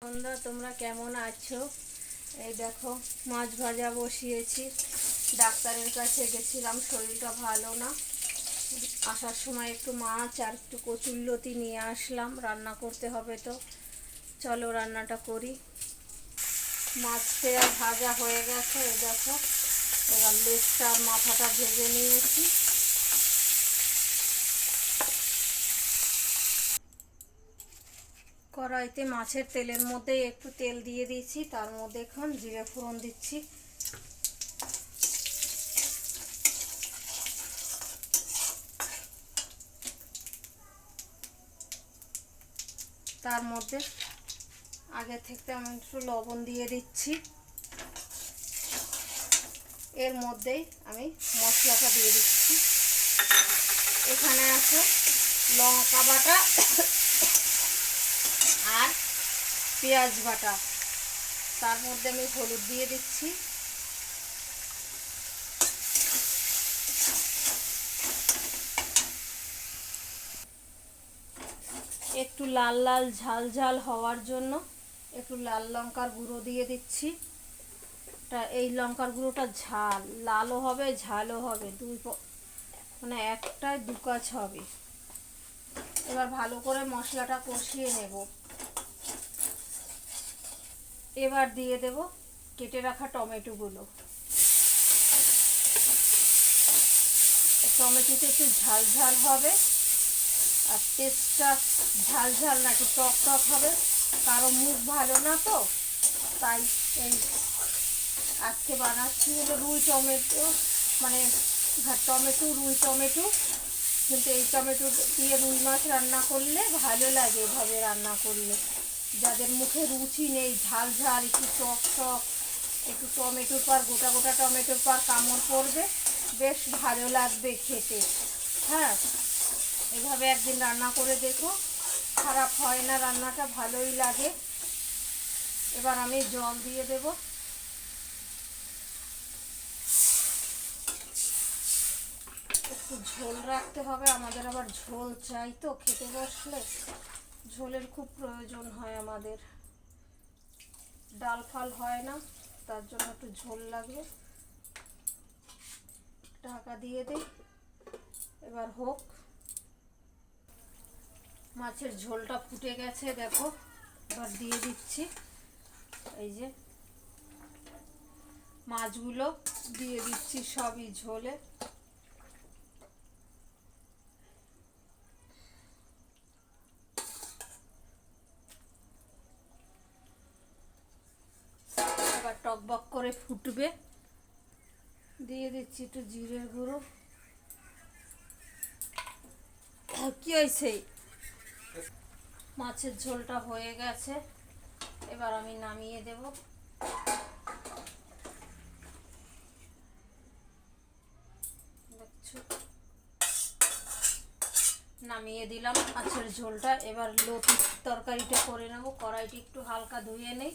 বন্ধুরা, তোমরা কেমন আছো? এই দেখো, মাছ ভাজা বসিয়েছি। ডাক্তারের কাছে গেছিলাম, শরীরটা ভালো না। আসার সময় একটু মাছ আর একটু কচুরলতি নিয়ে আসলাম, রান্না করতে হবে। তো চলো রান্নাটা করি। মাছটা ভাজা হয়ে গেছে, এই দেখো। এবার লেজটা আর মাথাটা ভেজে নিয়েছি। কড়াইতে মাছের তেলের মধ্যে একটু তেল দিয়ে দিয়েছি, তার মধ্যে এখন জিরে ফোড়ন দিচ্ছি। তার মধ্যে আগে থেকে আমি একটু লবণ দিয়ে দিচ্ছি। এর মধ্যেই আমি মশলাটা দিয়ে দিচ্ছি। এখানে আছে লঙ্কা বাটা আর পেঁয়াজ বাটা। তার মধ্যে আমি হলুদ দিয়ে দিচ্ছি। একটু লাল লাল ঝাল ঝাল হওয়ার জন্য একটু লাল লঙ্কার গুঁড়ো দিয়ে দিচ্ছি। এই লঙ্কার গুঁড়োটা ঝাল, লালও হবে ঝালও হবে, মানে একটাই দু কাজ হবে। এবার ভালো করে মশলাটা কষিয়ে নেব। এবার দিয়ে দেব কেটে রাখা টমেটোগুলো। টমেটোতে একটু ঝাল ঝাল হবে, আর টেস্টটা ঝাল ঝাল না একটু টক টক হবে। কারো মুখ ভালো না, তো তাই এই আজকে বানাচ্ছি হলো রুই টমেটো, মানে টমেটো, রুই টমেটো। কিন্তু এই টমেটো দিয়ে রুই মাছ রান্না করলে ভালো লাগে, এভাবে রান্না করলে। যাদের মুখে রুচি নেই, ঝাল ঝাল একটু টক টক, একটু টমেটোর পর গোটা গোটা টমেটোর পর কামড় পড়বে, বেশ ভালো লাগবে খেতে। হ্যাঁ, এভাবে একদিন রান্না করে দেখো, খারাপ হয় না, রান্নাটা ভালোই লাগে। এবার আমি জল দিয়ে দেব। একটু ঝোল রাখতে হবে, আমাদের আবার ঝোল চাই তো, খেতে বসলে ঝোলের খুব প্রয়োজন হয় আমাদের। ডাল ফাল হয় না, তার জন্য একটু ঝোল লাগবে। ঢাকা দিয়ে দিই, এবার হোক। মাছের ঝোলটা ফুটে গেছে, দেখো। এবার দিয়ে দিচ্ছি এই যে মাছগুলো, দিয়ে দিচ্ছি সবই ঝোলে। এবার টকবক করে ফুটবে। দিয়ে দিচ্ছি একটু জিরের গুঁড়ো। কি হয়েছে? মাছের ঝোলটা হয়ে গেছে, এবার আমি নামিয়ে দেব। দেখছো, নামিয়ে দিলাম মাছের ঝোলটা। এবার লতির তরকারিটা করে নেব। কড়াইটি একটু হালকা ধুয়ে নেই,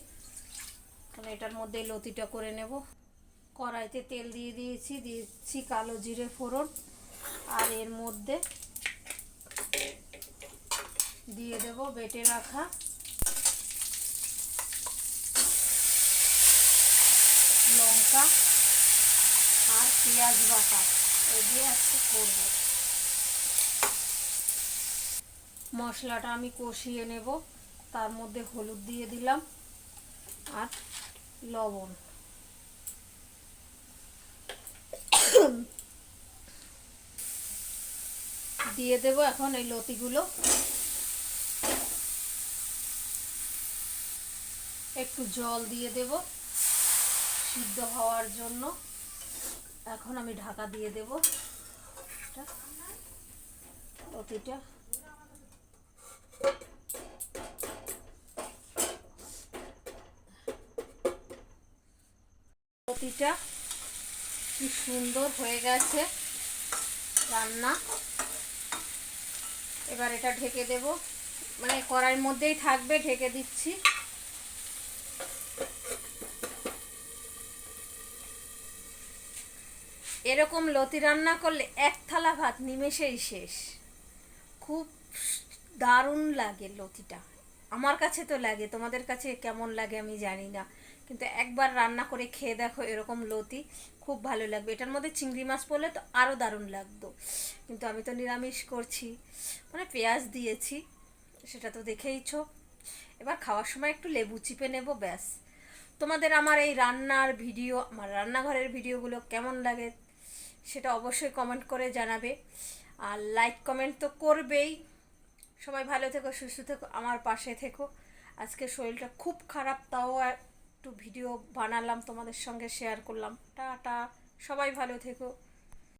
কারণ এটার মধ্যে লতিটা করে নেব। কড়াইতে তেল দিয়ে দিয়েছি, দিচ্ছি কালো জিরে ফোড়ন, আর এর মধ্যে দিয়ে দেব বেটে রাখা লঙ্কা আর পেঁয়াজ বাটা। এই দিয়ে একটু করবো। মশলাটা আমি কষিয়ে নেব। তার মধ্যে হলুদ দিয়ে দিলাম আর লবণ। দিয়ে দেব এখন এই লতিগুলো। একটু জল দিয়ে দেব সিদ্ধ হওয়ার জন্য। এখন আমি ঢাকা দিয়ে দেব লতিটা। লতিটা কি সুন্দর হয়ে গেছে রান্না। এবার এটা ঢেকে দেব, মানে কড়াইয়ের মধ্যেই থাকবে, ঢেকে দিচ্ছি। এরকম লতি রান্না করলে এক থালা ভাত নিমেষেই শেষ। খুব দারুণ লাগে লতিটা। আমার কাছে তো লাগে, তোমাদের কাছে কেমন লাগে আমি জানি না, কিন্তু একবার রান্না করে খেয়ে দেখো এরকম লতি, খুব ভালো লাগবে। এটার মধ্যে চিংড়ি মাছ পড়লে তো আরও দারুণ লাগতো, কিন্তু আমি তো নিরামিষ করছি, মানে পেঁয়াজ দিয়েছি, সেটা তো দেখেইছো। এবার খাওয়ার সময় একটু লেবু চিপে নেব, ব্যাস। তোমাদের আমার এই রান্নার ভিডিও, আমার রান্নাঘরের ভিডিওগুলো কেমন লাগে সেটা অবশ্যই কমেন্ট করে জানাবে, আর লাইক কমেন্ট তো করবেই। সবাই ভালো থেকো, সুস্থ থেকো, আমার পাশে থেকো। আজকে শরীরটা খুব খারাপ, তাও একটু ভিডিও বানালাম, তোমাদের সঙ্গে শেয়ার করলাম। টাটা, সবাই ভালো থেকো।